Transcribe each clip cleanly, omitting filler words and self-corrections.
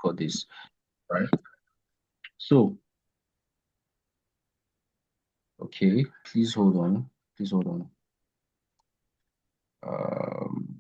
record this, right? So, okay, please hold on. Please hold on. Um,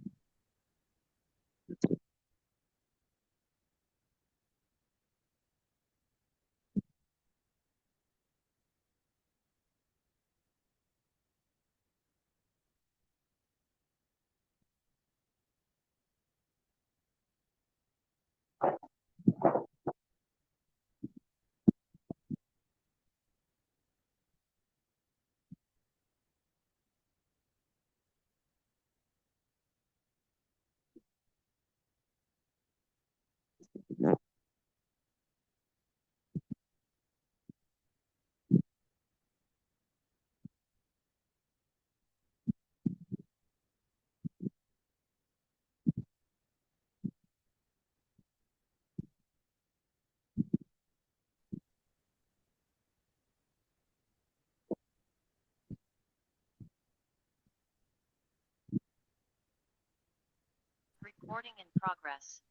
Recording in progress.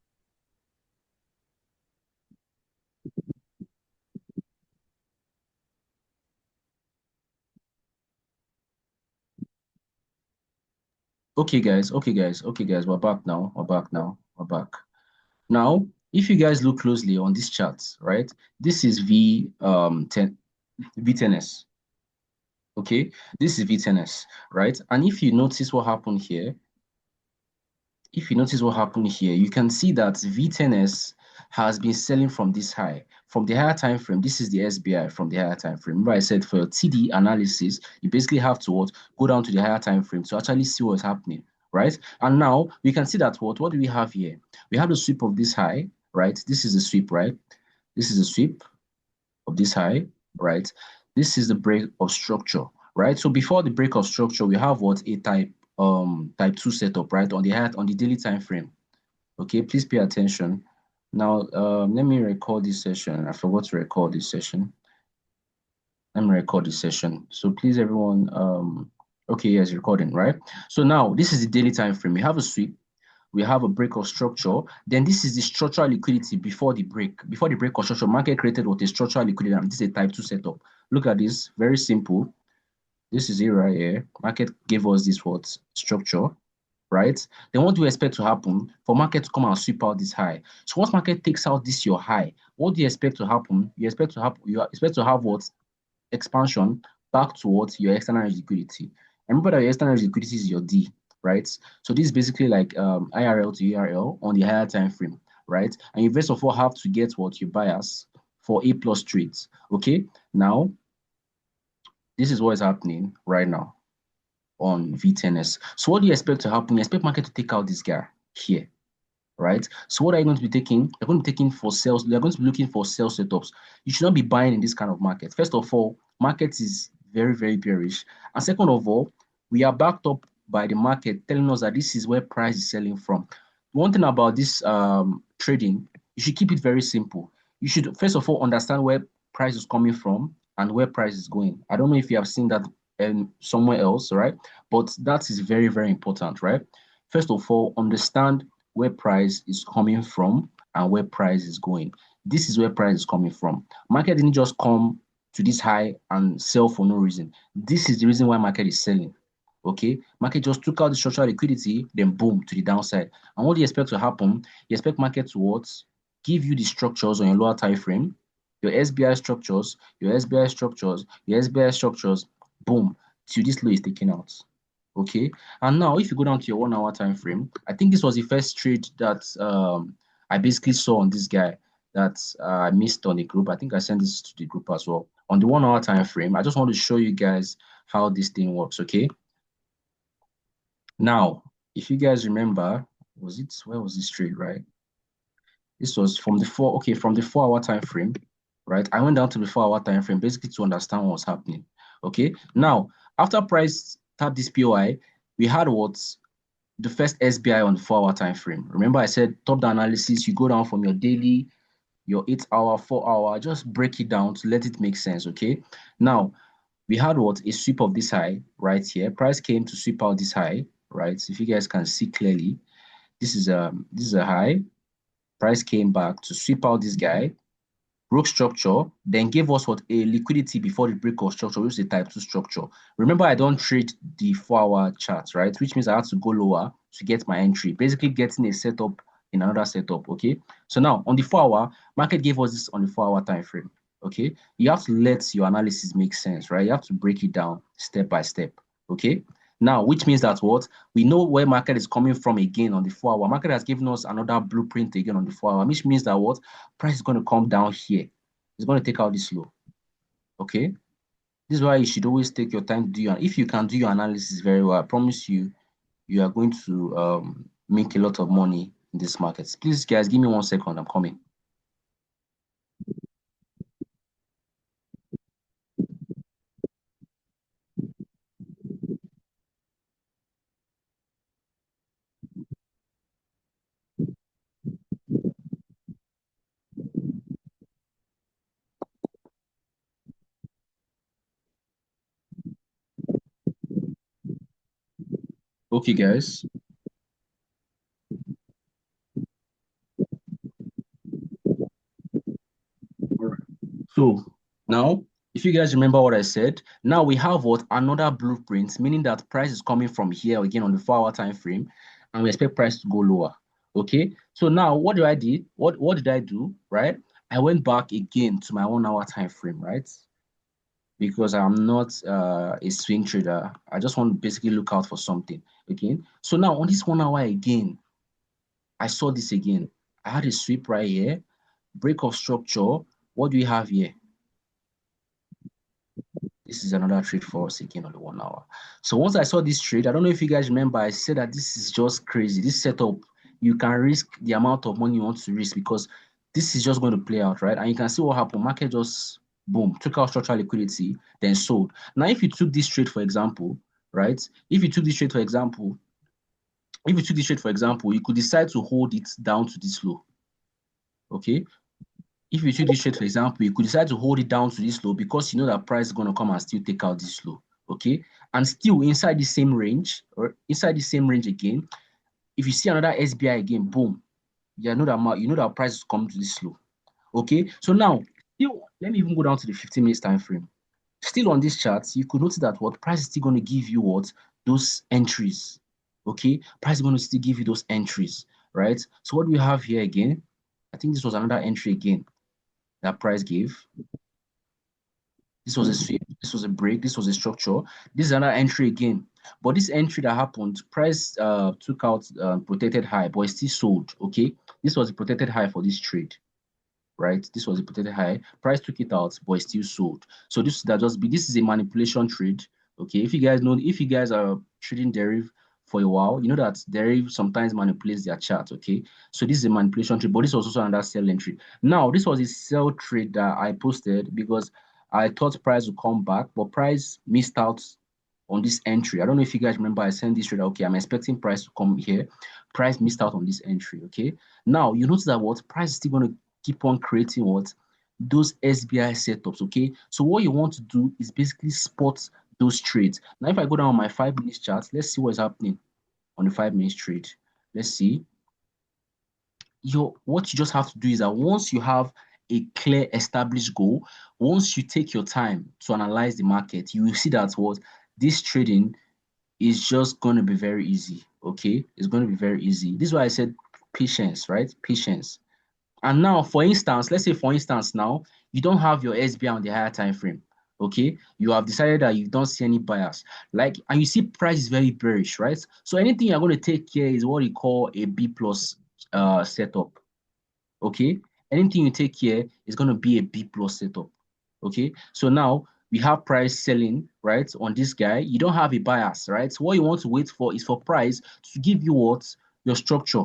okay, guys. Okay, guys. Okay, guys. We're back now. We're back now. We're back. Now, if you guys look closely on this chart, right? This is V10S. Okay, this is V10S, right? And if you notice what happened here, you can see that V10S has been selling from this high. From the higher time frame, this is the S.b.i from the higher time frame. Remember I said for your TD analysis, you basically have to what? Go down to the higher time frame to actually see what's happening, right? And now we can see that what do we have here? We have the sweep of this high, right? This is the sweep, right? This is the sweep of this high, right? This is the break of structure, right? So before the break of structure, we have what? A type 2 setup, right? On the daily time frame. Okay, please pay attention. Now, let me record this session. I forgot to record this session. Let me record this session. So please, everyone, okay, yes, recording, right? So now this is the daily time frame. We have a sweep, we have a break of structure. Then this is the structural liquidity before the break. Before the break of structure, market created what is structural liquidity, and this is a type 2 setup. Look at this, very simple. This is it right here. Market gave us this what structure, right? Then what do you expect to happen for market to come and sweep out this high? So once market takes out this your high, what do you expect to happen? You expect to have what? Expansion back towards your external liquidity. And remember that your external liquidity is your D, right? So this is basically like IRL to ERL on the higher time frame, right? And you first of all have to get what your bias for A plus trades. Okay, now this is what is happening right now on V10S. So what do you expect to happen? You expect market to take out this guy here, right? So what are you going to be taking? You're going to be taking for sales. You're going to be looking for sales setups. You should not be buying in this kind of market. First of all, market is very, very bearish. And second of all, we are backed up by the market telling us that this is where price is selling from. One thing about this trading, you should keep it very simple. You should first of all understand where price is coming from and where price is going. I don't know if you have seen that somewhere else, right? But that is very, very important, right? First of all, understand where price is coming from and where price is going. This is where price is coming from. Market didn't just come to this high and sell for no reason. This is the reason why market is selling. Okay, market just took out the structural liquidity, then boom to the downside. And what do you expect to happen? You expect market to what? Give you the structures on your lower time frame, your S.b.i structures, your S.b.i structures, your S.b.i structures, boom, till this low is taken out. Okay, and now if you go down to your 1 hour time frame, I think this was the first trade that I basically saw on this guy that I missed on the group. I think I sent this to the group as well. On the 1 hour time frame, I just want to show you guys how this thing works. Okay, now if you guys remember, where was this trade, right? This was from the from the 4 hour time frame, right? I went down to the 4 hour time frame basically to understand what was happening. Okay, now after price tapped this POI, we had what? The first S.b.i on the 4 hour time frame. Remember, I said top down analysis, you go down from your daily, your 8 hour, 4 hour, just break it down to let it make sense. Okay. Now we had what? A sweep of this high right here. Price came to sweep out this high, right? So if you guys can see clearly, this is a high, Price came back to sweep out this guy, broke structure, then gave us what a liquidity before the break of structure, which is a type 2 structure. Remember, I don't trade the 4-hour chart, right? Which means I have to go lower to get my entry, basically getting a setup in another setup. Okay. So now on the 4-hour, market gave us this on the 4-hour time frame. Okay. You have to let your analysis make sense, right? You have to break it down step by step. Okay. Now, which means that what we know where market is coming from again on the 4-hour. Market has given us another blueprint again on the 4-hour, which means that what price is going to come down here. It's going to take out this low. Okay. This is why you should always take your time to do your, if you can do your analysis very well, I promise you, you are going to make a lot of money in this market. Please, guys, give me 1 second. I'm coming. Okay, guys. All right. So now, if you guys remember what I said, now we have what another blueprint, meaning that price is coming from here again on the 4-hour time frame, and we expect price to go lower. Okay. So now, what do I did? What did I do? Right? I went back again to my 1-hour time frame, right? Because I'm not a swing trader. I just want to basically look out for something again. So now on this 1 hour again, I saw this again. I had a sweep right here, break of structure. What do we have here? This is another trade for us again on the 1 hour. So once I saw this trade, I don't know if you guys remember, I said that this is just crazy. This setup, you can risk the amount of money you want to risk because this is just going to play out, right? And you can see what happened. Market just, boom, took out structural liquidity, then sold. Now, if you took this trade, for example, right? If you took this trade, for example, you could decide to hold it down to this low, okay? If you took this trade, for example, you could decide to hold it down to this low because you know that price is going to come and still take out this low, okay? And still inside the same range, or inside the same range again, if you see another S.b.i again, boom, you know that price is coming to this low, okay? So now, still, let me even go down to the 15 minutes time frame. Still on this chart, you could notice that what price is still going to give you what those entries, okay? Price is going to still give you those entries, right? So what do we have here again? I think this was another entry again that price gave. This was a sweep, this was a break, this was a structure. This is another entry again. But this entry that happened, price took out protected high, but it still sold. Okay, this was a protected high for this trade, right? This was a protected high. Price took it out, but it still sold. So this is a manipulation trade. Okay, if you guys are trading deriv for a while, you know that deriv sometimes manipulates their chart. Okay, so this is a manipulation trade, but this was also another sell entry. Now, this was a sell trade that I posted because I thought price would come back, but price missed out on this entry. I don't know if you guys remember I sent this trade. Okay, I'm expecting price to come here. Price missed out on this entry. Okay, now you notice that what price is still going to keep on creating what those S.b.i setups. Okay, so what you want to do is basically spot those trades. Now, if I go down on my 5 minutes chart, let's see what's happening on the 5 minutes trade. Let's see. What you just have to do is that once you have a clear established goal, once you take your time to analyze the market, you will see that what this trading is just going to be very easy. Okay, it's going to be very easy. This is why I said patience, right? Patience. And now, for instance, let's say for instance now, you don't have your S.b.i on the higher time frame. Okay, you have decided that you don't see any bias, like, and you see price is very bearish, right? So anything you're going to take here is what you call a B plus setup. Okay, anything you take here is going to be a B plus setup. Okay, so now we have price selling right on this guy. You don't have a bias, right? So what you want to wait for is for price to give you what your structure,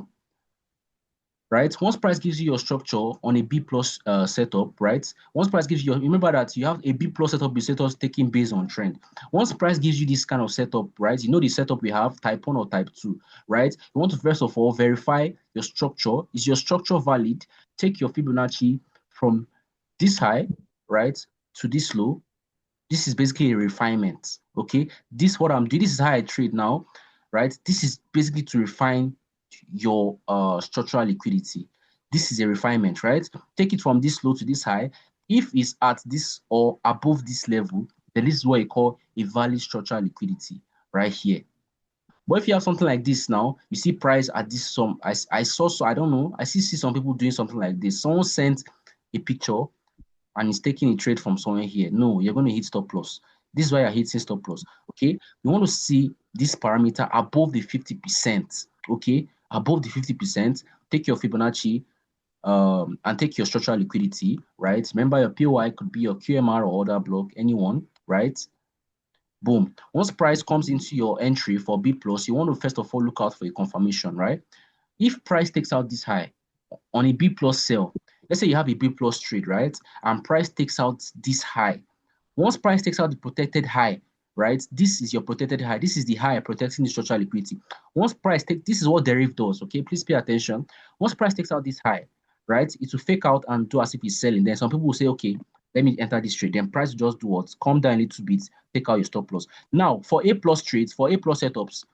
right? Once price gives you your structure on a B plus setup, right? Once price gives you, remember that you have a B plus setup, B setup taking based on trend. Once price gives you this kind of setup, right? You know the setup we have, type 1 or type 2, right? You want to first of all verify your structure. Is your structure valid? Take your Fibonacci from this high, right, to this low. This is basically a refinement. Okay, this what I'm doing. This is how I trade now, right? This is basically to refine your structural liquidity. This is a refinement, right? Take it from this low to this high. If it's at this or above this level, then this is what you call a valid structural liquidity right here. But if you have something like this now, you see price at this sum. I saw, so I don't know. I see some people doing something like this. Someone sent a picture and is taking a trade from somewhere here. No, you're going to hit stop loss. This is why you're hitting stop loss. Okay. You want to see this parameter above the 50%. Okay. Above the 50%, take your Fibonacci and take your structural liquidity, right? Remember, your POI could be your QMR or order block, anyone, right? Boom. Once price comes into your entry for B plus, you want to first of all look out for a confirmation, right? If price takes out this high on a B plus sell, let's say you have a B plus trade, right? And price takes out this high. Once price takes out the protected high, right? This is your protected high. This is the high protecting the structural liquidity. Once price takes, this is what derivative does, okay? Please pay attention. Once price takes out this high, right? It will fake out and do as if it's selling. Then some people will say, okay, let me enter this trade. Then price will just do what? Come down a little bit, take out your stop loss. Now, for A plus trades, for A plus setups,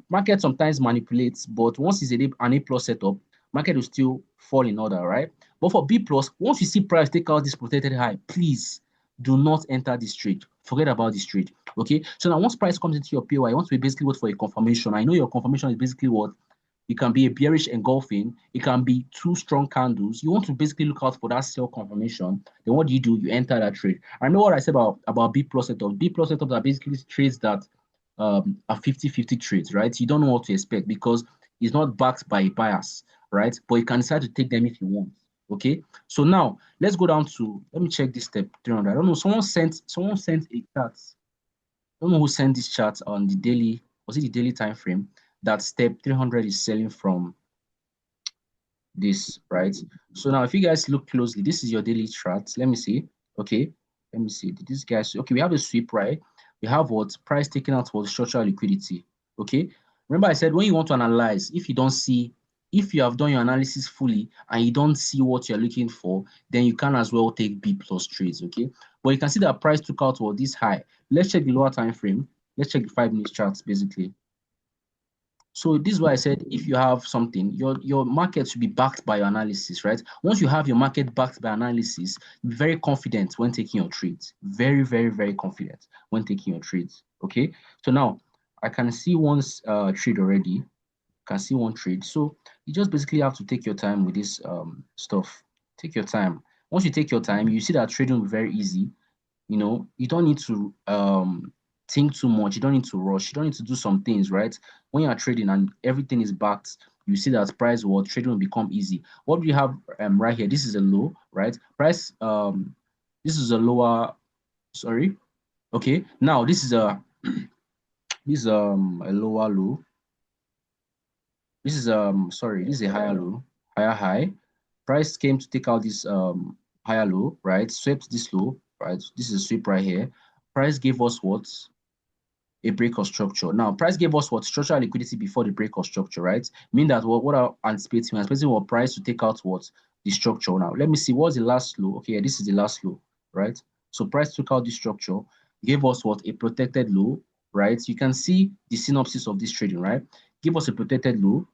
market sometimes manipulates, but once it's an A plus setup, market will still fall in order, right? But for B plus, once you see price take out this protected high, please do not enter this trade. Forget about this trade. Okay. So now once price comes into your POI, you want to basically wait for a confirmation. I know your confirmation is basically what it can be a bearish engulfing. It can be two strong candles. You want to basically look out for that sell confirmation. Then what do? You enter that trade. I know what I said about B plus setups. B plus setups are basically trades that are 50-50 trades, right? You don't know what to expect because it's not backed by a bias, right? But you can decide to take them if you want. Okay. So now let's go down to let me check this step 300. I don't know. Someone sent a chart. I don't know who sent this chart on the daily. Was it the daily time frame? That step 300 is selling from this, right? So now if you guys look closely, this is your daily chart. Let me see. Okay, let me see. Did this guys okay? We have a sweep, right? We have what price taken out for structural liquidity. Okay. Remember, I said when you want to analyze, if you don't see, if you have done your analysis fully and you don't see what you're looking for, then you can as well take B plus trades. Okay. But you can see that price took out what this high. Let's check the lower time frame. Let's check the 5 minute charts basically. So this is why I said if you have something, your market should be backed by your analysis, right? Once you have your market backed by analysis, be very confident when taking your trades. Very, very, very confident when taking your trades. Okay. So now I can see one trade already. Can see one trade. So you just basically have to take your time with this stuff. Take your time. Once you take your time, you see that trading will be very easy. You don't need to think too much. You don't need to rush. You don't need to do some things, right? When you are trading and everything is backed, you see that price or trading will become easy. What we have right here, this is a low, right? Price, this is a lower, sorry. Okay, now this is a lower low. This is sorry, this is a higher low, higher high. Price came to take out this higher low, right? Swept this low, right? This is a sweep right here. Price gave us what? A break of structure. Now, price gave us what? Structural liquidity before the break of structure, right? Mean that what I'm anticipating? I'm anticipating what price to take out what? The structure. Now, let me see. What's the last low? Okay, yeah, this is the last low, right? So price took out the structure, gave us what? A protected low, right? You can see the synopsis of this trading, right? Give us a protected low.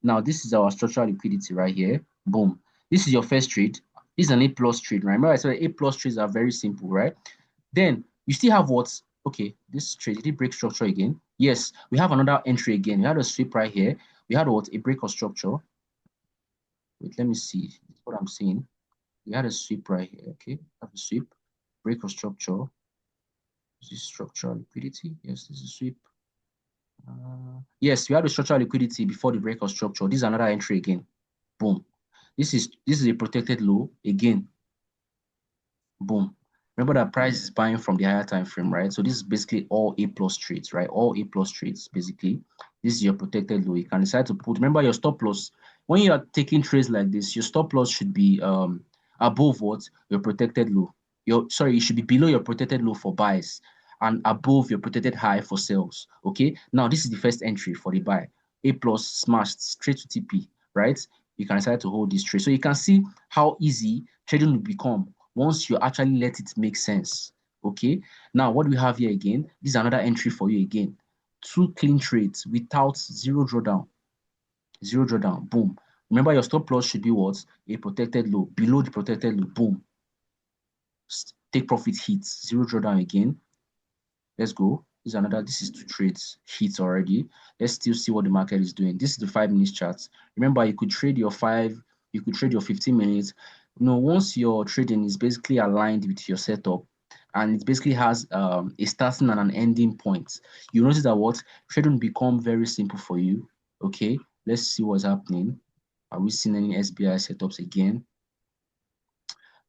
Now, this is our structural liquidity right here. Boom. This is your first trade. This is an A plus trade, right? Remember I said A plus trades are very simple, right? Then you still have what? Okay, this trade, did it break structure again? Yes, we have another entry again. We had a sweep right here. We had what? A break of structure. Wait, let me see. That's what I'm seeing. We had a sweep right here. Okay, have a sweep, break of structure. Is this structural liquidity? Yes, this is sweep. Yes, we had a structural liquidity before the break of structure. This is another entry again. Boom. This is a protected low again. Boom. Remember that price is buying from the higher time frame, right? So this is basically all A plus trades, right? All A plus trades, basically. This is your protected low. You can decide to put, remember your stop loss. When you are taking trades like this, your stop loss should be above what? Your protected low. It should be below your protected low for buys and above your protected high for sales. Okay. Now this is the first entry for the buy. A plus smashed straight to TP, right? You can decide to hold this trade. So you can see how easy trading will become once you actually let it make sense. Okay. Now, what do we have here again? This is another entry for you again. Two clean trades without zero drawdown. Zero drawdown. Boom. Remember, your stop loss should be what? A protected low. Below the protected low, boom. Take profit hits. Zero drawdown again. Let's go. This is two trades hits already. Let's still see what the market is doing. This is the 5 minutes chart. Remember, you could trade your 15 minutes. Once your trading is basically aligned with your setup and it basically has a starting and an ending point, you notice that what trading become very simple for you. Okay, let's see what's happening. Are we seeing any S.b.i setups again?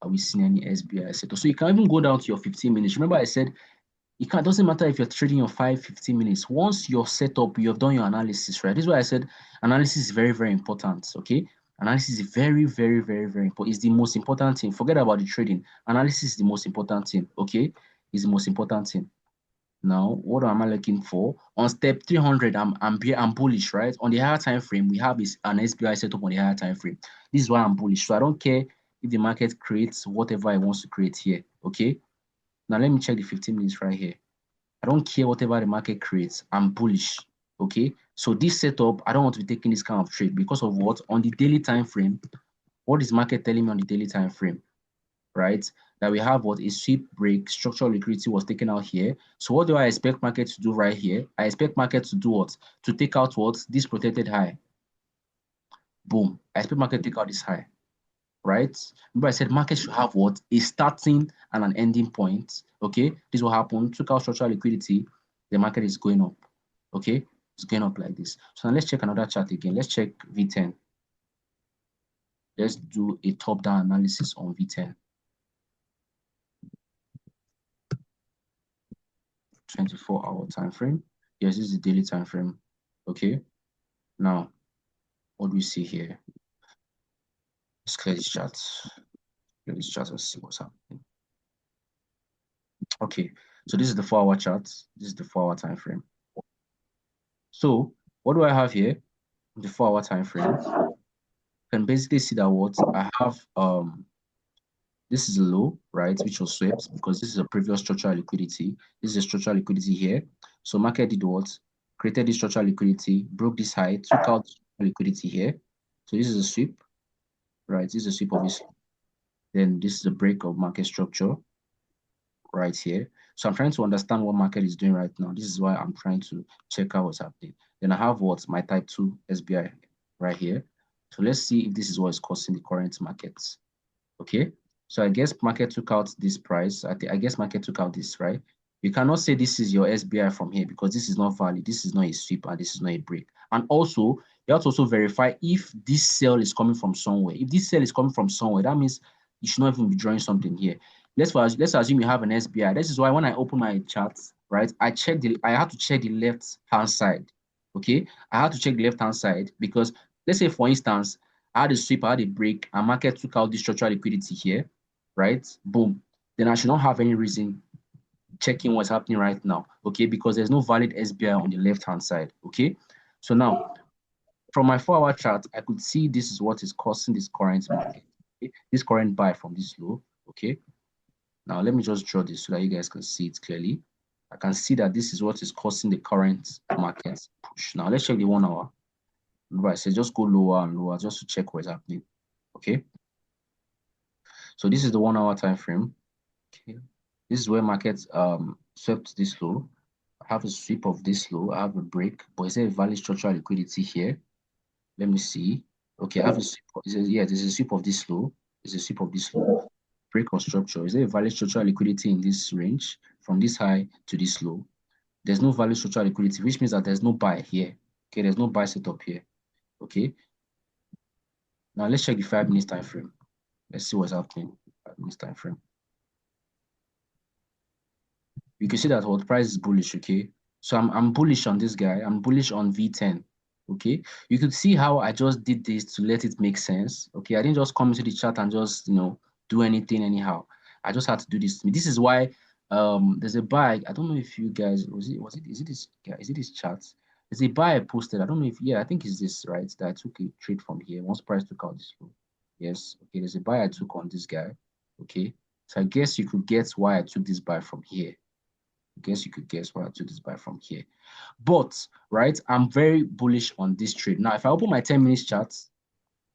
Are we seeing any S.b.i setups? So you can even go down to your 15 minutes. Remember, I said it doesn't matter if you're trading your 15 minutes. Once you're set up, you have done your analysis, right? This is why I said analysis is very, very important. Okay. Analysis is very, very, very, very important. It's the most important thing. Forget about the trading. Analysis is the most important thing. Okay. It's the most important thing. Now, what am I looking for? On step 300, I'm bullish, right? On the higher time frame, we have an S.b.i setup on the higher time frame. This is why I'm bullish. So I don't care if the market creates whatever it wants to create here. Okay. Now let me check the 15 minutes right here. I don't care whatever the market creates. I'm bullish. Okay. So this setup, I don't want to be taking this kind of trade because of what? On the daily time frame, what is market telling me on the daily time frame? Right? That we have what? A sweep break, structural liquidity was taken out here. So what do I expect market to do right here? I expect market to do what? To take out what? This protected high. Boom. I expect market to take out this high. Right? Remember I said market should have what? A starting and an ending point. Okay, this will happen. Took out structural liquidity, the market is going up. Okay, it's going up like this. So now let's check another chart again. Let's check V10. Let's do a top-down analysis on V10. 24-hour time frame. Yes, this is the daily time frame. Okay, now what do we see here? Let's clear this chart. Clear this chart and see what's happening. Okay, so this is the 4-hour chart. This is the 4-hour time frame. So what do I have here? The 4-hour time frame. You can basically see that what I have this is a low, right, which was swept because this is a previous structural liquidity. This is a structural liquidity here. So market did what? Created this structural liquidity, broke this high, took out liquidity here. So this is a sweep, right? This is a sweep of this. Then this is a break of market structure right here. So I'm trying to understand what market is doing right now. This is why I'm trying to check out what's happening. Then I have what? My type 2 S.b.i right here. So let's see if this is what is causing the current markets. Okay. So I guess market took out this price. I guess market took out this, right? You cannot say this is your S.b.i from here because this is not valid. This is not a sweep and this is not a break. And also, you have to also verify if this sell is coming from somewhere. If this sell is coming from somewhere, that means you should not even be drawing something here. Let's assume you have an S.b.i. This is why when I open my charts, right, I have to check the left hand side. Okay, I have to check the left hand side because let's say for instance, I had a sweep, I had a break, and market took out the structural liquidity here, right? Boom. Then I should not have any reason checking what's happening right now, okay? Because there's no valid S.b.i on the left hand side, okay? So now, from my 4-hour chart, I could see this is what is causing this current market, okay? This current buy from this low, okay? Now, let me just draw this so that you guys can see it clearly. I can see that this is what is causing the current market push. Now, let's check the 1 hour. Remember, I said just go lower and lower just to check what's happening, okay? So this is the 1 hour time frame. Okay. This is where markets swept this low. I have a sweep of this low. I have a break, but is there a valid structural liquidity here? Let me see. Okay, I have a sweep. Yeah, there's a sweep of this low. There's a sweep of this low. Break or structure. Is there a valid structural liquidity in this range from this high to this low? There's no valid structural liquidity, which means that there's no buy here. Okay, there's no buy setup here. Okay. Now let's check the 5 minutes time frame. Let's see what's happening. 5 minutes time frame. You can see that what price is bullish, okay? So I'm bullish on this guy. I'm bullish on V10, okay? You could see how I just did this to let it make sense, okay? I didn't just come into the chat and just, do anything anyhow. I just had to do this to me. This is why there's a buy. I don't know if you guys, is it this guy? Is it this chat? There's a buy I posted. I don't know if, yeah, I think it's this, right? That I took a trade from here once price took out this low. Yes, okay, there's a buy I took on this guy, okay? So I guess you could guess why I took this buy from here. Guess you could guess why I took this buy from here. But, right, I'm very bullish on this trade. Now, if I open my 10 minutes chart,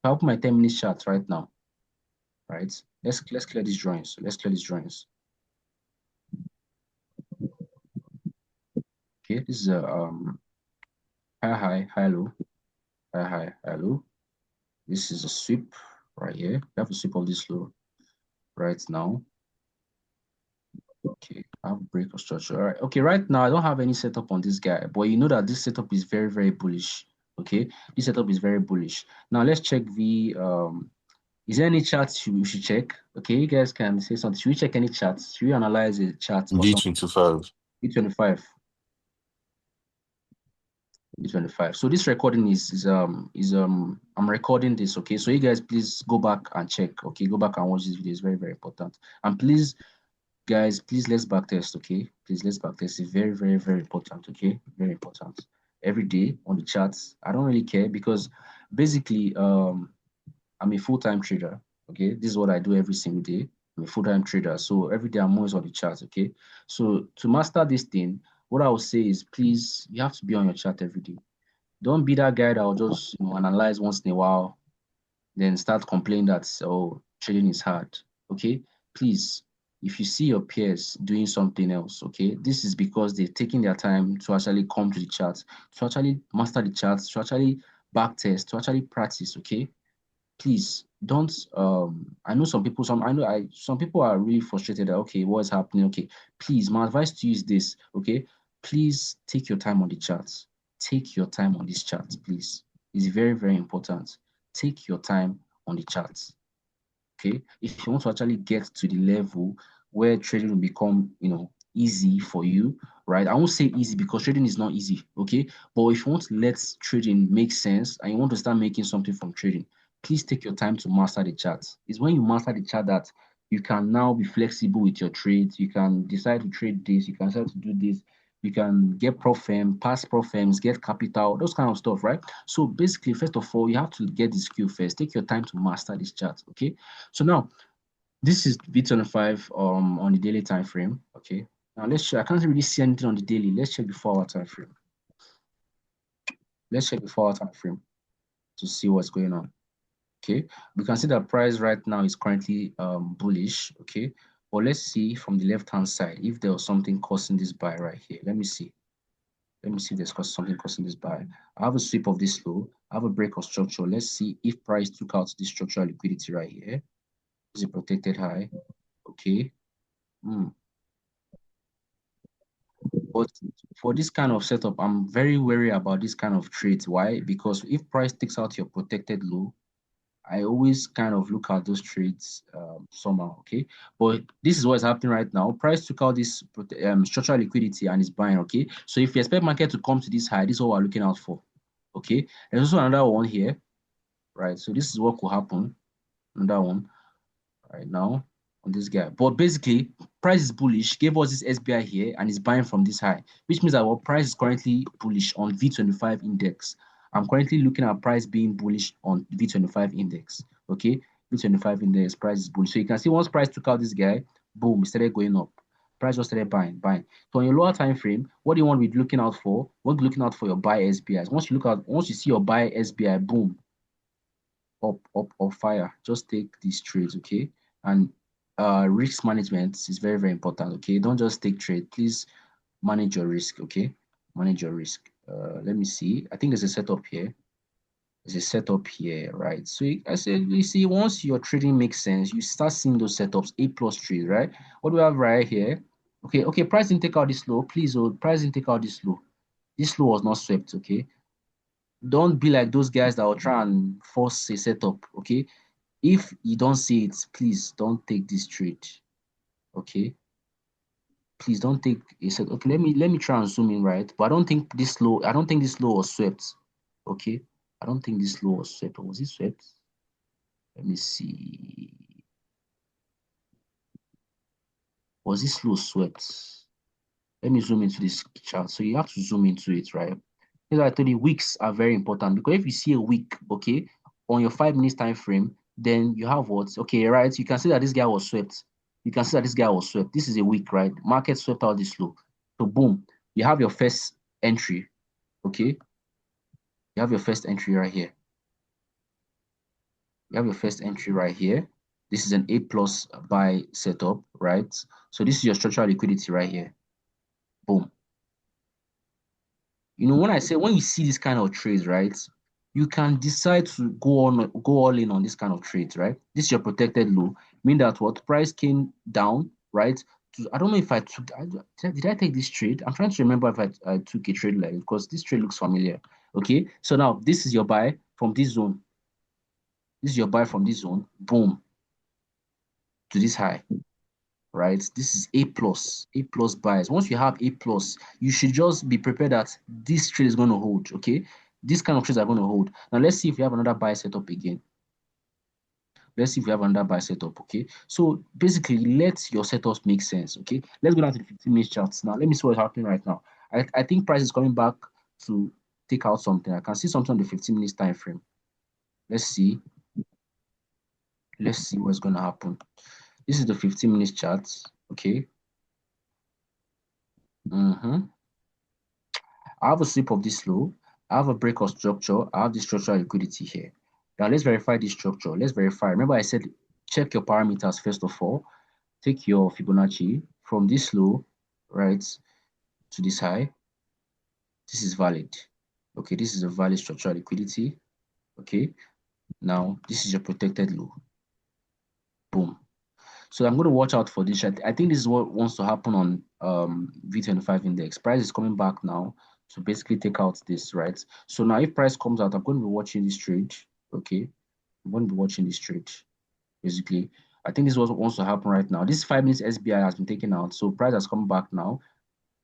I'll open my 10 minute chart right now, right? Let's clear these drawings. Let's clear these drawings. Okay, this is a high, low, high, low. This is a sweep right here. We have a sweep of this low right now. Okay, I have a break of structure. All right. Okay, right now I don't have any setup on this guy, but you know that this setup is very, very bullish. Okay, this setup is very bullish. Now let's check the is there any charts we should check? Okay, you guys can say something. Should we check any charts? Should we analyze a chart or something? V25. V25. V25. So this recording is I'm recording this, okay? So you guys please go back and check, okay? Go back and watch this video. It's very, very important. And please, guys, please let's backtest, okay? Please let's backtest. It's very, very, very important, okay? Very important. Every day on the charts. I don't really care because basically I'm a full-time trader. Okay, this is what I do every single day. I'm a full-time trader, so every day I'm always on the chart. Okay, so to master this thing, what I would say is, please, you have to be on your chart every day. Don't be that guy that will just analyze once in a while, then start complaining that oh trading is hard. Okay, please, if you see your peers doing something else, okay, this is because they're taking their time to actually come to the chart, to actually master the charts, to actually backtest, to actually practice. Okay, please don't I know some people are really frustrated that okay, what is happening? Okay, please, my advice to you is this, okay? Please take your time on the charts. Take your time on this chart, please. It's very, very important. Take your time on the charts. Okay, if you want to actually get to the level where trading will become easy for you, right? I won't say easy because trading is not easy, okay? But if you want to let trading make sense and you want to start making something from trading, please take your time to master the chart. It's when you master the chart that you can now be flexible with your trades. You can decide to trade this, you can decide to do this, you can get profit, pass profits, get capital, those kind of stuff, right? So basically, first of all, you have to get the skill first. Take your time to master this chart, okay? So now this is V25 on the daily time frame. Okay. Now let's check. I can't really see anything on the daily. Let's check the 4 hour time frame. Let's check the 4 hour time frame to see what's going on. Okay. We can see that price right now is currently bullish. Okay. But let's see from the left hand side if there was something causing this buy right here. Let me see. Let me see if there's something causing this buy. I have a sweep of this low. I have a break of structure. Let's see if price took out the structural liquidity right here. Is it protected high? Okay. Hmm. But for this kind of setup, I'm very wary about this kind of trades. Why? Because if price takes out your protected low, I always kind of look at those trades somehow, okay? But this is what's happening right now. Price took out this structural liquidity and is buying, okay? So if you expect market to come to this high, this is what we're looking out for, okay? There's also another one here, right? So this is what could happen, another one right now on this guy. But basically, price is bullish, gave us this S.b.i here, and is buying from this high, which means that our price is currently bullish on V25 index. I'm currently looking at price being bullish on V25 index. Okay, V25 index price is bullish. So you can see once price took out this guy, boom, it started going up. Price just started buying. So on your lower time frame, what do you want to be looking out for? What be looking out for your buy S.b.is. Once you see your buy S.b.i, boom, up fire. Just take these trades, okay? And risk management is very, very important, okay? Don't just take trade. Please manage your risk, okay? Manage your risk. Let me see. I think there's a setup here. There's a setup here, right? So I said, you see, once your trading makes sense, you start seeing those setups, A plus trades, right? What do we have right here? Okay, price didn't take out this low. Please, price didn't take out this low. This low was not swept, okay? Don't be like those guys that will try and force a setup, okay? If you don't see it, please don't take this trade. Okay. Please don't take a set. Okay, let me try and zoom in, right? But I don't think this low was swept. Okay. I don't think this low was swept. Or was it swept? Let me see. Was this low swept? Let me zoom into this chart. So you have to zoom into it, right? As I told you, weeks are very important because if you see a week, okay, on your 5 minutes time frame, then you have what? Okay, right? You can see that this guy was swept. You can see that this guy was swept. This is a week, right? Market swept out this low. So boom, you have your first entry. Okay, you have your first entry right here. You have your first entry right here. This is an A plus buy setup, right? So this is your structural liquidity right here. Boom. When I say when you see this kind of trades, right, you can decide to go all in on this kind of trades, right? This is your protected low, mean that what price came down, right? I don't know if did I take this trade? I'm trying to remember if I took a trade like it because this trade looks familiar. Okay, so now this is your buy from this zone. This is your buy from this zone. Boom to this high, right? This is A plus buys. Once you have A plus, you should just be prepared that this trade is going to hold. Okay, this kind of trades are going to hold. Now let's see if we have another buy setup again. Let's see if we have another buy setup. Okay, so basically, let your setups make sense. Okay, let's go down to the 15-minute charts now. Let me see what's happening right now. I think price is coming back to take out something. I can see something on the 15 minutes time frame. Let's see. Let's see what's going to happen. This is the 15 minutes chart. Okay. Mm-hmm. I have a sweep of this low. I have a break of structure. I have the structural liquidity here. Now let's verify this structure. Let's verify. Remember I said check your parameters first of all. Take your Fibonacci from this low, right, to this high. This is valid. Okay, this is a valid structural liquidity. Okay, now this is your protected low. Boom. So I'm going to watch out for this. I think this is what wants to happen on V25 index. Price is coming back now to basically take out this, right? So now if price comes out, I'm going to be watching this trade. Okay, I'm going to be watching this trade. Basically, I think this is what wants to happen right now. This 5 minutes SBI has been taken out, so price has come back now.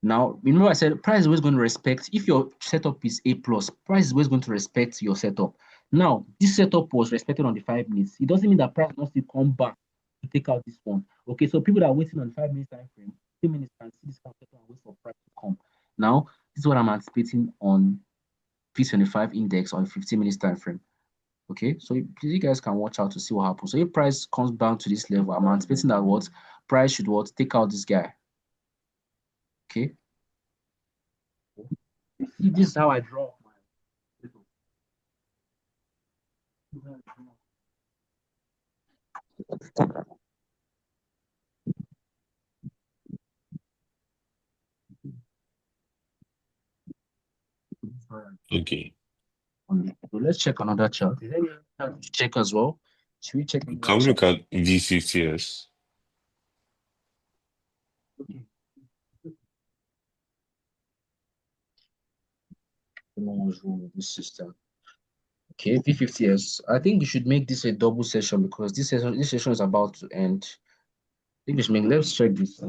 Now, remember I said price is always going to respect, if your setup is A plus, price is always going to respect your setup. Now, this setup was respected on the 5 minutes. It doesn't mean that price must still come back to take out this one. Okay, so people that are waiting on the 5 minutes time frame, 2 minutes can see this kind of setup and wait for price to come. Now, this is what I'm anticipating on P25 index on 15 minutes time frame. Okay, so you guys can watch out to see what happens. So if price comes down to this level, I'm anticipating that what price should what take out this guy. Okay, see, this is how I draw my. Okay. So let's check another chart. Is there any other chart to check as well? Should we check another Can we chart? look at V50s? Okay. No one's wrong with this system. Okay, V50s. I think we should make this a double session because this session is about to end. I think we should make. Let's check this.